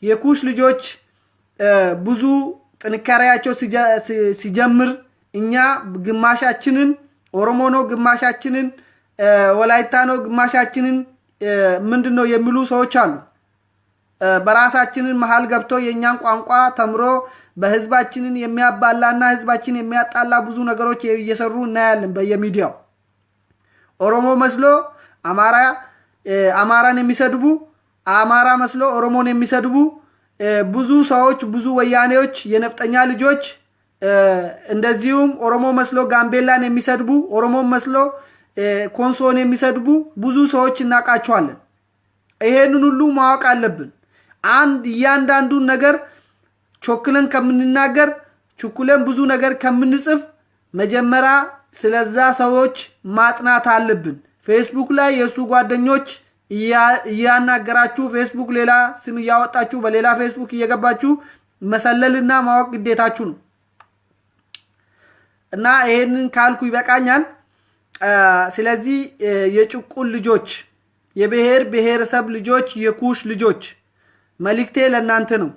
የኩሽ ልጆች ብዙ ጥንካሬያቸው ሲጀምር እኛ ግማሻችንን ኦሮሞ ነው ግማሻችንን ወላይታ ነው ግማሻችንን ምንድነው የሚሉ ሰዎች አሉ በራሳችንን መሃል ገብቶ የኛን ቋንቋ ተምሮ በህዝባችንን የሚያባላና ህዝባችንን የሚያጣላ ብዙ ነገሮች እየሰሩ እናያለን በየሚዲያው ኦሮሞ መስሎ አማራን የሚሰድቡ አማራ መስሎ ኦሮሞን የሚሰድቡ ብዙ ሰዎች ብዙ ወያኔዎች የነፍጠኛ ልጆች እንደዚሁም ኦሮሞ መስሎ ጋምቤላን የሚሰድቡ ኦሮሞ መስሎ ኮንሶን የሚሰድቡ ብዙ ሰዎች እናቃቸዋለን ይሄንን ሁሉ ማወቅ አለብን እያንዳንዱን ነገር ቾክለን ከምንናገር ቹኩለን ብዙ ነገር ከምንጽፍ መጀመሪያ ስለዛ ሰዎች ማጥናት አለብን ፌስቡክ ላይ የሱ ጓደኞች እያናገራችሁ ፌስቡክ ሌላ ስም ያወጣችሁ በሌላ ፌስቡክ እየገባችሁ መሰለልና ማወቅ ግዴታችሁ ነው እና ይሄንን ካልኩ ይበቃኛል ስለዚህ የጭቁን ልጆች የብሔር ብሔረሰብ ልጆች የኩሽ ልጆች መልእክቴ ለእናንተ ነው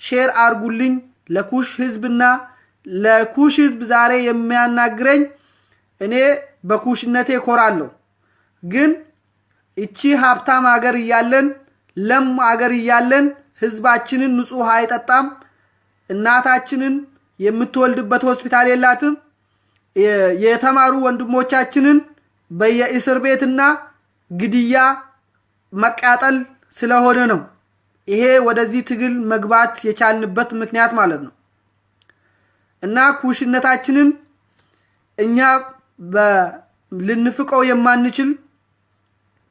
ሼር አርጉልኝ ለኩሽ ህዝብና ለኩሽ ህዝብ ዛሬ የሚያናግረኝ እኔ በኩሽነቴ ኮራለሁ ግን እቺ ሀብታም ሀገር ይያለን ለም ሀገር ይያለን ህዝባችንን ንጹህ አይጠጣም እናታችንን የምትወልድበት ሆስፒታል የላትም የተማሩ ወንድሞቻችንን በየእስር ቤትና ግድያ መቃጠል ስለሆነ ነው ይሄ ወደዚህ ትግል መግባት የቻልንበት ምክንያት ማለት ነው እና ኩሽነታችንን እኛ ልንፍቀው የማንችል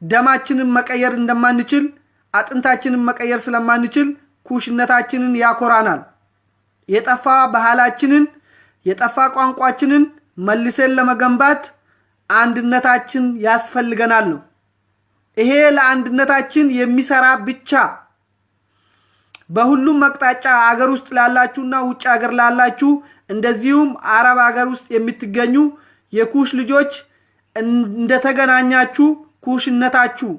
ደማችንን መቀየር እንደማንችል አጥንታችንን መቀየር ስለማንችል ኩሽነታችንን ያኮራናል የጠፋ ባህላችንን የጠፋ ቋንቋችንን መልሰን ለመገንባት አንድነታችን ያስፈልገናል ነው ይሄ ለአንድነታችን የሚሰራ ብቻ በሁሉም መቅጣጫ አገር ውስጥ ላላችሁና ውጭ አገር ላላችሁ እንደዚሁም አረብ አገር ውስጥ የምትገኙ የኩሽ ልጆች እንደተገናኛችሁ ኩሽነታችሁ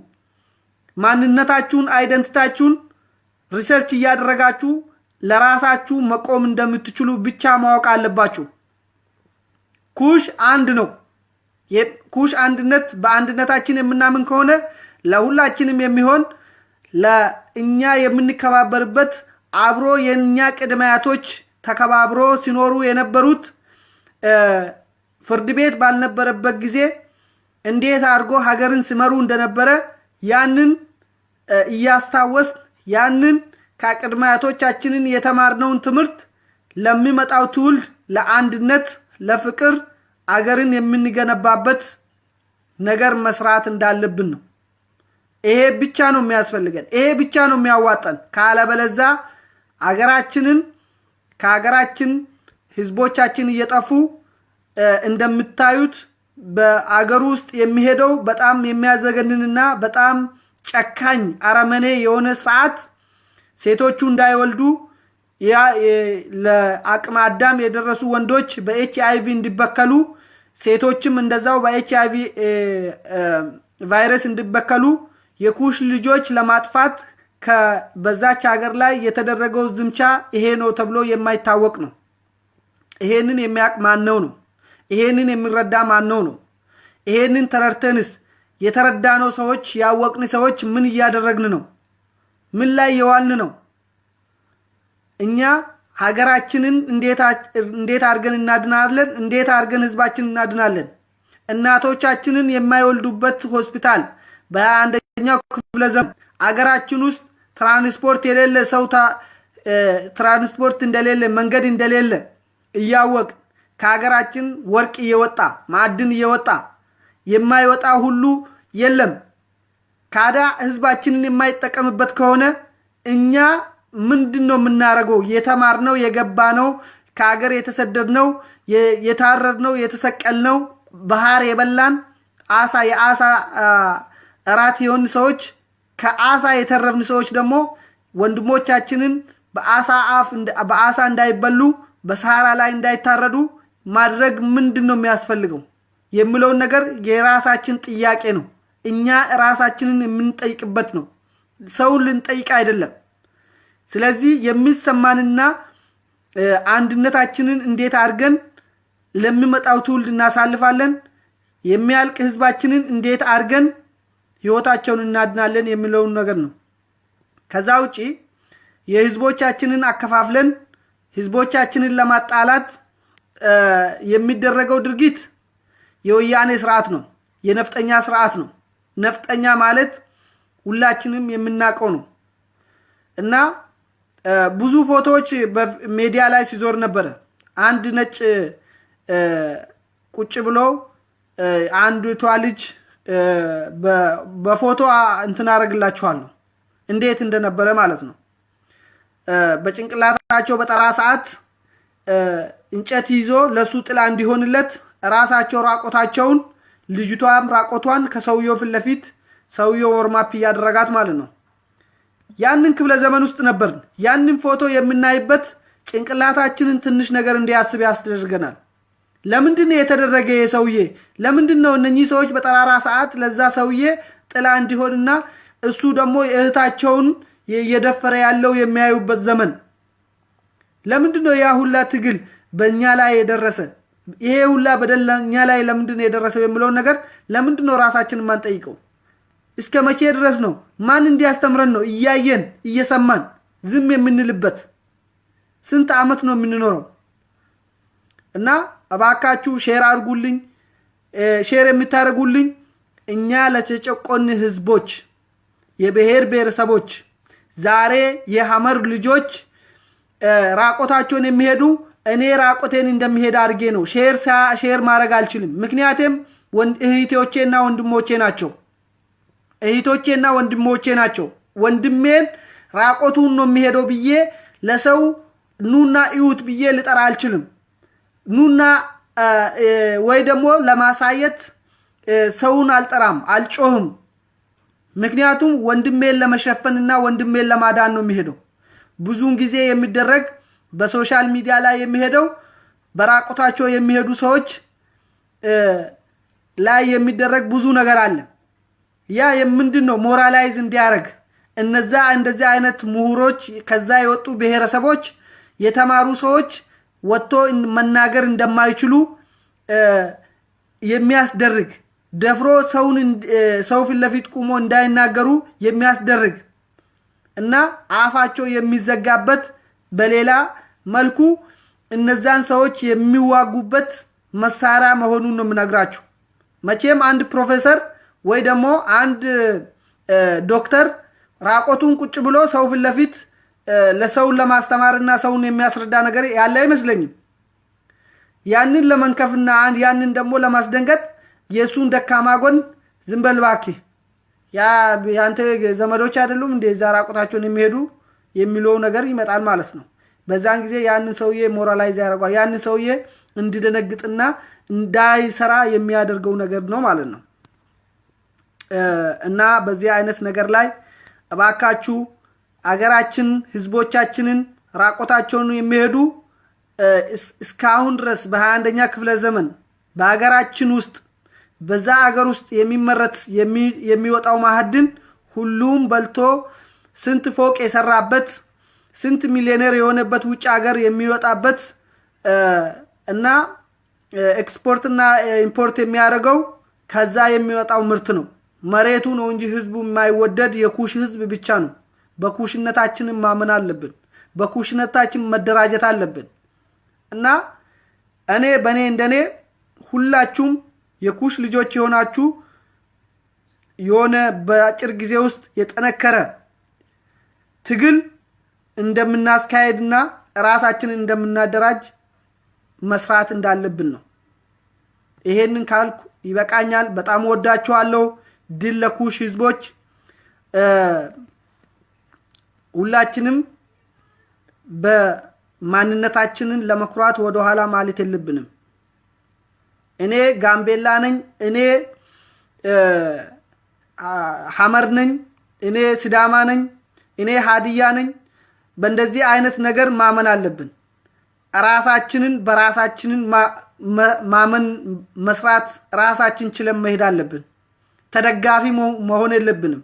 ማንነታችሁን አይደንቲታችሁን ሪሰርች እያደረጋችሁ ለራሳችሁ መቆም እንደምትችሉ ብቻ ማወቅ አለባችሁ ኩሽ አንድ ነው የኩሽ አንድነት በአንድነታችን የምናምን ከሆነ ለሁላችንም የሚሆን ለእኛ የምንከባበርበት አብሮ የኛ ቅድማያቶች ተከባብሮ ሲኖሩ የነበሩት ፍርድ ቤት ባልነበረበት ጊዜ እንዴት አድርጎ ሀገርን ሲመሩ እንደነበረ ያንን እያስታወስ ያንን ከቅድማያቶቻችንን የተማርነውን ትምህርት ለሚመጣው ትውልድ ለአንድነት ለፍቅር አገርን የምንገነባበት ነገር መስራት እንዳለብን ነው ይሄ ብቻ ነው የሚያስፈልገን ይሄ ብቻ ነው የሚያዋጣን ካለበለዛ አገራችንን ከሀገራችን ህዝቦቻችን እየጠፉ እንደምታዩት በአገር ውስጥ የሚሄደው በጣም የሚያዘገንንና በጣም ጨካኝ አረመኔ የሆነ ስርዓት ሴቶቹ እንዳይወልዱ ለአቅመ አዳም የደረሱ ወንዶች በኤችአይቪ እንዲበከሉ ሴቶችም እንደዛው በኤችአይቪ ቫይረስ እንዲበከሉ የኩሽ ልጆች ለማጥፋት በዛች ሀገር ላይ የተደረገው ዝምቻ ይሄ ነው ተብሎ የማይታወቅ ነው ይሄንን የሚያውቅ ማን ነው ይሄንን የሚረዳ ማን ነው ይሄንን ተረርተንስ የተረዳነው ሰዎች ያወቅን ሰዎች ምን እያደረግን ነው ምን ላይ የዋልን ነው እኛ ሀገራችንን እንዴት አርገን እናድናለን እንዴት አርገን ህዝባችንን እናድናለን እናቶቻችንን የማይወልዱበት ሆስፒታል በ21ኛው ክፍለ ዘመን አገራችን ውስጥ ትራንስፖርት የሌለ ሰው ትራንስፖርት እንደሌለ መንገድ እንደሌለ እያወቅ ከሀገራችን ወርቅ እየወጣ ማዕድን እየወጣ የማይወጣ ሁሉ የለም። ካዳ ህዝባችንን የማይጠቀምበት ከሆነ እኛ ምንድነው የምናረገው? የተማርነው የገባነው ከሀገር የተሰደድነው የታረድነው የተሰቀልነው ባህር የበላን የአሳ እራት የሆን ሰዎች ከአሳ የተረፍን ሰዎች ደግሞ ወንድሞቻችንን በአሳ እንዳይበሉ በሰሃራ ላይ እንዳይታረዱ ማድረግ ምንድነው የሚያስፈልገው የሚለውን ነገር የራሳችን ጥያቄ ነው። እኛ ራሳችንን የምንጠይቅበት ነው፣ ሰውን ልንጠይቅ አይደለም። ስለዚህ የሚሰማንና አንድነታችንን እንዴት አድርገን ለሚመጣው ትውልድ እናሳልፋለን፣ የሚያልቅ ህዝባችንን እንዴት አድርገን ህይወታቸውን እናድናለን የሚለውን ነገር ነው። ከዛ ውጪ የህዝቦቻችንን አከፋፍለን ህዝቦቻችንን ለማጣላት የሚደረገው ድርጊት የወያኔ ስርዓት ነው፣ የነፍጠኛ ስርዓት ነው። ነፍጠኛ ማለት ሁላችንም የምናውቀው ነው እና ብዙ ፎቶዎች በሚዲያ ላይ ሲዞር ነበር። አንድ ነጭ ቁጭ ብሎ አንዲቷ ልጅ በፎቶ እንትን አደርግላችኋለሁ እንዴት እንደነበረ ማለት ነው። በጭንቅላታቸው በጠራ ሰዓት እንጨት ይዞ ለሱ ጥላ እንዲሆንለት ራሳቸው ራቆታቸውን ልጅቷም ራቆቷን ከሰውየው ፊት ለፊት ሰውየው ወርማፕ ያደረጋት ማለት ነው። ያንን ክፍለ ዘመን ውስጥ ነበር። ያንን ፎቶ የምናይበት ጭንቅላታችንን ትንሽ ነገር እንዲያስብ ያስደርገናል። ለምንድነው የተደረገ የሰውዬ? ለምንድነው እነኚህ ሰዎች በጠራራ ሰዓት ለዛ ሰውዬ ጥላ እንዲሆንና እሱ ደግሞ እህታቸውን እየደፈረ ያለው የሚያዩበት ዘመን? ለምንድነው ያ ሁላ ትግል በእኛ ላይ የደረሰ? ይሄ ሁላ በደለኛ ላይ ለምንድነው የደረሰው የሚለው ነገር ለምንድነው ራሳችንን ማንጠይቀው? እስከ መቼ ድረስ ነው? ማን እንዲያስተምረን ነው እያየን እየሰማን ዝም የምንልበት? ስንት አመት ነው የምንኖረው? እና እባካችሁ ሼር አድርጉልኝ። ሼር የምታደርጉልኝ እኛ ለተጨቆን ህዝቦች የብሔር ብሔረሰቦች ዛሬ የሐመር ልጆች ራቆታቸውን የሚሄዱ እኔ ራቆቴን እንደሚሄድ አድርጌ ነው ሼር ማድረግ አልችልም። ምክንያቱም እህቶቼና ወንድሞቼ ናቸው። እህቶቼና ወንድሞቼ ናቸው። ወንድሜን ራቆቱን ነው የሚሄደው ብዬ ለሰው ኑና እዩት ብዬ ልጠራ አልችልም። ኑና ወይ ደግሞ ለማሳየት ሰውን አልጠራም፣ አልጮህም። ምክንያቱም ወንድሜን ለመሸፈንና ወንድሜን ለማዳን ነው የሚሄደው። ብዙውን ጊዜ የሚደረግ በሶሻል ሚዲያ ላይ የሚሄደው በራቆታቸው የሚሄዱ ሰዎች ላይ የሚደረግ ብዙ ነገር አለ። ያ ምንድነው ሞራላይዝ እንዲያረግ እነዛ እንደዚህ አይነት ምሁሮች ከዛ የወጡ ብሔረሰቦች የተማሩ ሰዎች ወጥቶ መናገር እንደማይችሉ የሚያስደርግ ደፍሮ ሰው ፊት ለፊት ቆሞ እንዳይናገሩ የሚያስደርግ እና አፋቸው የሚዘጋበት በሌላ መልኩ እነዛን ሰዎች የሚዋጉበት መሳሪያ መሆኑን ነው የምነግራችሁ። መቼም አንድ ፕሮፌሰር ወይ ደግሞ አንድ ዶክተር ራቆቱን ቁጭ ብሎ ሰው ፊት ለፊት ለሰውን ለማስተማርና ሰውን የሚያስረዳ ነገር ያለ አይመስለኝም። ያንን ለመንከፍና ያንን ደግሞ ለማስደንገጥ የሱን ደካማ ጎን ዝም በል እባክህ ያንተ ዘመዶች አይደሉም እንደ ራቆታቸውን የሚሄዱ የሚለው ነገር ይመጣል ማለት ነው። በዛን ጊዜ ያንን ሰውዬ ሞራላይዝ ያደርጋል። ያንን ሰውዬ እንዲደነግጥና እንዳይሰራ የሚያደርገው ነገር ነው ማለት ነው። እና በዚህ አይነት ነገር ላይ እባካችሁ አገራችን ህዝቦቻችንን ራቆታቸውን የሚሄዱ እስካሁን ድረስ በ21ኛ ክፍለ ዘመን በአገራችን ውስጥ በዛ አገር ውስጥ የሚመረት የሚወጣው ማዕድን ሁሉም በልቶ ስንት ፎቅ የሰራበት ስንት ሚሊዮነር የሆነበት ውጭ ሀገር የሚወጣበት እና ኤክስፖርትና ኢምፖርት የሚያደርገው ከዛ የሚወጣው ምርት ነው። መሬቱ ነው እንጂ ህዝቡ የማይወደድ የኩሽ ህዝብ ብቻ ነው። በኩሽነታችን ማመን አለብን። በኩሽነታችን መደራጀት አለብን። እና በኔ እንደኔ ሁላችሁም የኩሽ ልጆች የሆናችሁ የሆነ በአጭር ጊዜ ውስጥ የጠነከረ ትግል እንደምናስካሄድና ራሳችንን እንደምናደራጅ መስራት እንዳለብን ነው። ይሄንን ካልኩ ይበቃኛል። በጣም ወዳችኋለሁ። ድል ለኩሽ ህዝቦች። ሁላችንም በማንነታችንን ለመኩራት ወደ ኋላ ማለት የለብንም። እኔ ጋምቤላ ነኝ፣ እኔ ሐመር ነኝ፣ እኔ ሲዳማ ነኝ፣ እኔ ሀዲያ ነኝ። በእንደዚህ አይነት ነገር ማመን አለብን። ራሳችንን በራሳችንን ማመን መስራት ራሳችን ችለን መሄድ አለብን። ተደጋፊ መሆን የለብንም።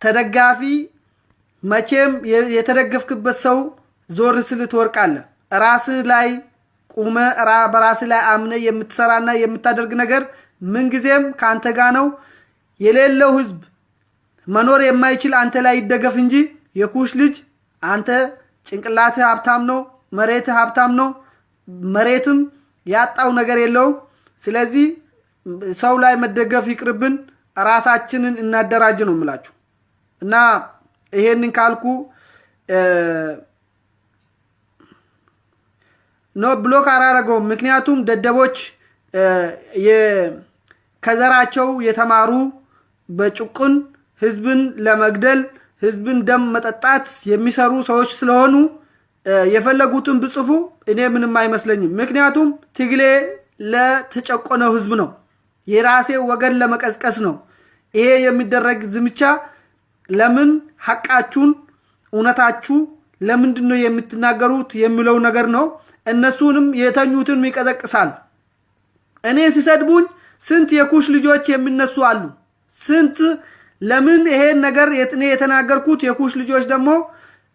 ተደጋፊ መቼም የተደገፍክበት ሰው ዞር ስል ትወርቃለህ። ራስ ላይ ቁመ በራስ ላይ አምነ የምትሰራና የምታደርግ ነገር ምንጊዜም ካንተ ጋር ነው። የሌለው ህዝብ መኖር የማይችል አንተ ላይ ይደገፍ እንጂ የኩሽ ልጅ አንተ ጭንቅላትህ ሀብታም ነው፣ መሬትህ ሀብታም ነው። መሬትም ያጣው ነገር የለውም። ስለዚህ ሰው ላይ መደገፍ ይቅርብን፣ ራሳችንን እናደራጅ ነው የምላችሁ። እና ይሄንን ካልኩ ነው ብሎክ አላረገውም። ምክንያቱም ደደቦች ከዘራቸው የተማሩ በጭቁን ህዝብን ለመግደል ህዝብን ደም መጠጣት የሚሰሩ ሰዎች ስለሆኑ የፈለጉትን ብጽፉ እኔ ምንም አይመስለኝም። ምክንያቱም ትግሌ ለተጨቆነው ህዝብ ነው፣ የራሴ ወገን ለመቀስቀስ ነው። ይሄ የሚደረግ ዝምቻ ለምን ሐቃችሁን እውነታችሁ ለምንድነው የምትናገሩት የሚለው ነገር ነው። እነሱንም የተኙትን ይቀዘቅሳል። እኔ ሲሰድቡኝ ስንት የኩሽ ልጆች የሚነሱ አሉ። ስንት ለምን ይሄን ነገር እኔ የተናገርኩት የኩሽ ልጆች ደግሞ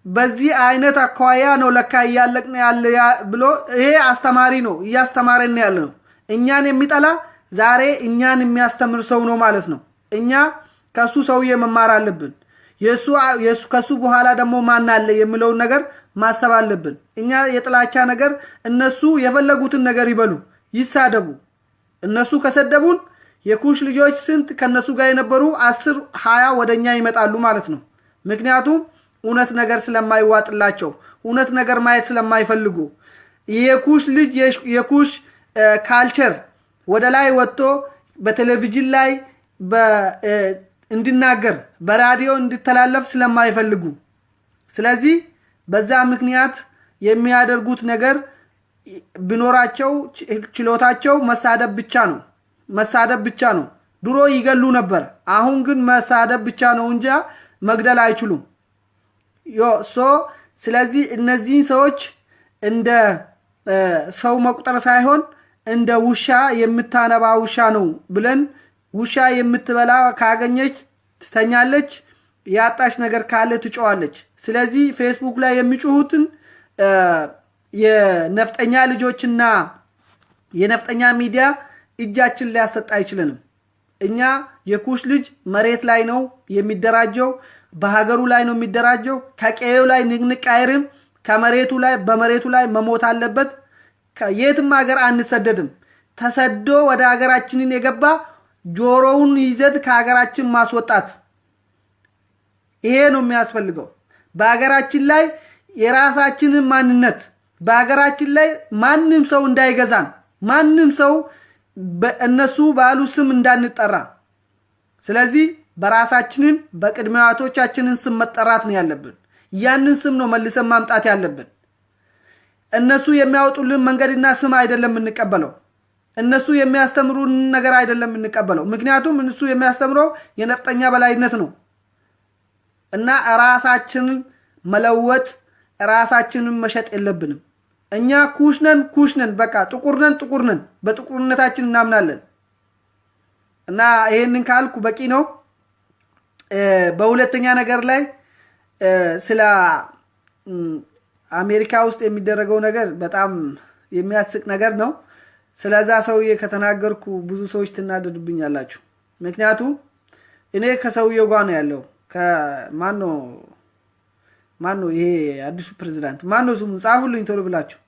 በዚህ አይነት አኳያ ነው ለካ ያለቅነ ያለ ብሎ ይሄ አስተማሪ ነው እያስተማረን ያለ ነው። እኛን የሚጠላ ዛሬ እኛን የሚያስተምር ሰው ነው ማለት ነው። እኛ ከሱ ሰውዬ መማር አለብን። የሱ ከሱ በኋላ ደግሞ ማን አለ የሚለው ነገር ማሰብ አለብን። እኛ የጥላቻ ነገር እነሱ የፈለጉትን ነገር ይበሉ ይሳደቡ። እነሱ ከሰደቡን የኩሽ ልጆች ስንት ከነሱ ጋር የነበሩ 10 20 ወደኛ ይመጣሉ ማለት ነው። ምክንያቱም እውነት ነገር ስለማይዋጥላቸው እውነት ነገር ማየት ስለማይፈልጉ የኩሽ ልጅ የኩሽ ካልቸር ወደ ላይ ወጥቶ በቴሌቪዥን ላይ እንዲናገር በራዲዮ እንዲተላለፍ ስለማይፈልጉ ስለዚህ በዛ ምክንያት የሚያደርጉት ነገር ቢኖራቸው ችሎታቸው መሳደብ ብቻ ነው። ድሮ ይገሉ ነበር። አሁን ግን መሳደብ ብቻ ነው እንጂ መግደል አይችሉም። ስለዚህ እነዚህ ሰዎች እንደ ሰው መቁጠር ሳይሆን እንደ ውሻ የምታነባ ውሻ ነው ብለን ውሻ የምትበላ ካገኘች ትተኛለች፣ ያጣሽ ነገር ካለ ትጮዋለች። ስለዚህ ፌስቡክ ላይ የሚጮሁትን የነፍጠኛ ልጆችና የነፍጠኛ ሚዲያ እጃችን ሊያሰጣ አይችልንም። እኛ የኩሽ ልጅ መሬት ላይ ነው የሚደራጀው፣ በሀገሩ ላይ ነው የሚደራጀው። ከቀየው ላይ ንቅንቅ አይርም። ከመሬቱ ላይ በመሬቱ ላይ መሞት አለበት። የትም ሀገር አንሰደድም። ተሰዶ ወደ ሀገራችንን የገባ ጆሮውን ይዘድ ከሀገራችን ማስወጣት ይሄ ነው የሚያስፈልገው። በሀገራችን ላይ የራሳችንን ማንነት በሀገራችን ላይ ማንም ሰው እንዳይገዛን፣ ማንም ሰው በእነሱ ባሉ ስም እንዳንጠራ። ስለዚህ በራሳችንን በቅድሚያቶቻችንን ስም መጠራት ነው ያለብን። ያንን ስም ነው መልሰን ማምጣት ያለብን። እነሱ የሚያወጡልን መንገድና ስም አይደለም እንቀበለው። እነሱ የሚያስተምሩን ነገር አይደለም እንቀበለው። ምክንያቱም እነሱ የሚያስተምረው የነፍጠኛ በላይነት ነው እና ራሳችንን መለወጥ ራሳችንን መሸጥ የለብንም። እኛ ኩሽነን በቃ ጥቁርነን በጥቁርነታችን እናምናለን። እና ይሄንን ካልኩ በቂ ነው። በሁለተኛ ነገር ላይ ስለ አሜሪካ ውስጥ የሚደረገው ነገር በጣም የሚያስቅ ነገር ነው። ስለዛ ሰውዬ ከተናገርኩ ብዙ ሰዎች ትናደዱብኛላችሁ። ምክንያቱም እኔ ከሰውዬው ጋር ነው ያለው። ማነው ይሄ አዲሱ ፕሬዝዳንት ማነው ስሙ? ጻፉልኝ ቶሎ ብላችሁ።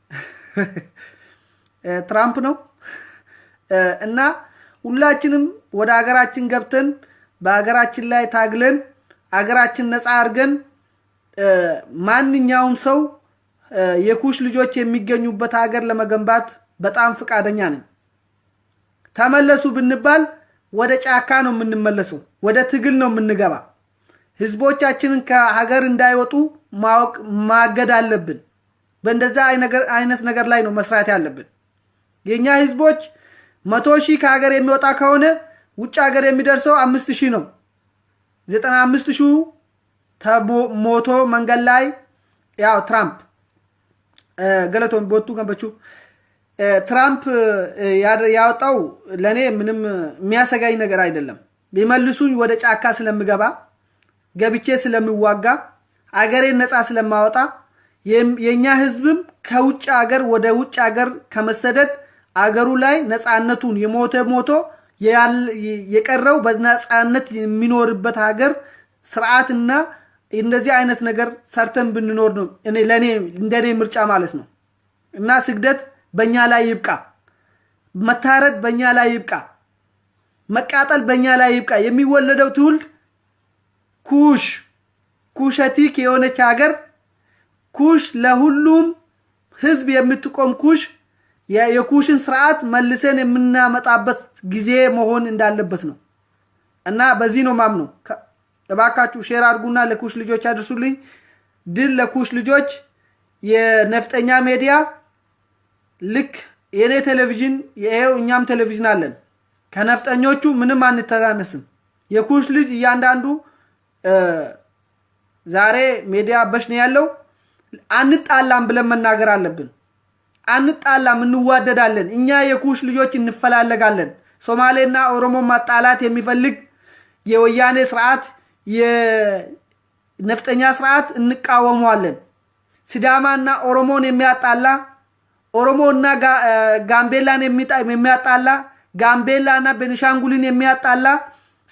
ትራምፕ ነው። እና ሁላችንም ወደ ሀገራችን ገብተን በሀገራችን ላይ ታግለን ሀገራችን ነፃ አድርገን ማንኛውም ሰው የኩሽ ልጆች የሚገኙበት ሀገር ለመገንባት በጣም ፍቃደኛ ነን። ተመለሱ ብንባል ወደ ጫካ ነው የምንመለሰው፣ ወደ ትግል ነው የምንገባ። ህዝቦቻችንን ከሀገር እንዳይወጡ ማገድ አለብን። በእንደዛ አይነት ነገር ላይ ነው መስራት ያለብን። የኛ ህዝቦች 100,000 ከሀገር የሚወጣ ከሆነ ውጭ ሀገር የሚደርሰው 5,000 ነው። 95,000 ሞቶ መንገድ ላይ ያው ትራምፕ ገለቶን ቦቱ ገንበቹ ትራምፕ ያወጣው ለኔ ምንም የሚያሰጋኝ ነገር አይደለም። ቢመልሱኝ ወደ ጫካ ስለምገባ ገብቼ ስለምዋጋ አገሬን ነፃ ስለማወጣ የኛ ህዝብም ከውጭ ሀገር ወደ ውጭ ሀገር ከመሰደድ አገሩ ላይ ነፃነቱን የሞቶ የቀረው በነፃነት የሚኖርበት ሀገር ስርዓትና እንደዚህ አይነት ነገር ሰርተን ብንኖር ነው ለኔ እንደኔ ምርጫ ማለት ነው። እና ስግደት በእኛ ላይ ይብቃ፣ መታረድ በእኛ ላይ ይብቃ፣ መቃጠል በእኛ ላይ ይብቃ። የሚወለደው ትውልድ ኩሸቲክ የሆነች ሀገር ኩሽ ለሁሉም ህዝብ የምትቆም ኩሽ የኩሽን ስርዓት መልሰን የምናመጣበት ጊዜ መሆን እንዳለበት ነው። እና በዚህ ነው ማምነው። እባካችሁ ሼር አድርጉና ለኩሽ ልጆች አድርሱልኝ። ድል ለኩሽ ልጆች። የነፍጠኛ ሚዲያ ልክ የኔ ቴሌቪዥን ይሄው እኛም ቴሌቪዥን አለን። ከነፍጠኞቹ ምንም አንተናነስም። የኩሽ ልጅ እያንዳንዱ ዛሬ ሚዲያ በሽ ነው ያለው። አንጣላም ብለን መናገር አለብን። አንጣላም፣ እንዋደዳለን። እኛ የኩሽ ልጆች እንፈላለጋለን። ሶማሌና ኦሮሞ ማጣላት የሚፈልግ የወያኔ ስርዓት የነፍጠኛ ስርዓት እንቃወመዋለን። ሲዳማና ኦሮሞን የሚያጣላ ኦሮሞና ጋምቤላን የሚያጣላ ጋምቤላና ቤኒሻንጉልን የሚያጣላ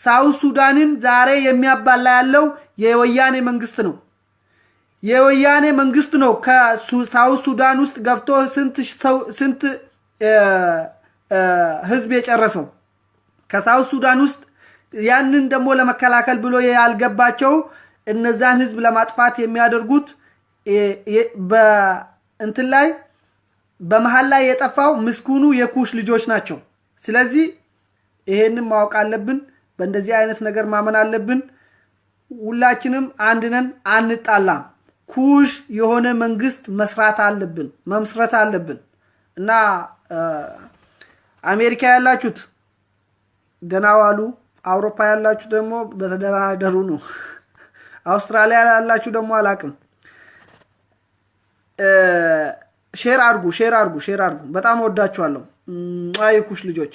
ሳውት ሱዳንን ዛሬ የሚያባላ ያለው የወያኔ መንግስት ነው። የወያኔ መንግስት ነው ከሳውት ሱዳን ውስጥ ገብቶ ስንት ህዝብ የጨረሰው ከሳውት ሱዳን ውስጥ። ያንን ደግሞ ለመከላከል ብሎ ያልገባቸው እነዛን ህዝብ ለማጥፋት የሚያደርጉት በእንትን ላይ በመሃል ላይ የጠፋው ምስኩኑ የኩሽ ልጆች ናቸው። ስለዚህ ይሄንን ማወቅ አለብን። በእንደዚህ አይነት ነገር ማመን አለብን። ሁላችንም አንድ ነን፣ አንጣላም። ኩሽ የሆነ መንግስት መመስረት አለብን። እና አሜሪካ ያላችሁት ደህና ዋሉ። አውሮፓ ያላችሁ ደግሞ በተደራደሩ ነው። አውስትራሊያ ያላችሁ ደግሞ አላቅም። ሼር አድርጉ። በጣም ወዳችኋለሁ። አይ ኩሽ ልጆች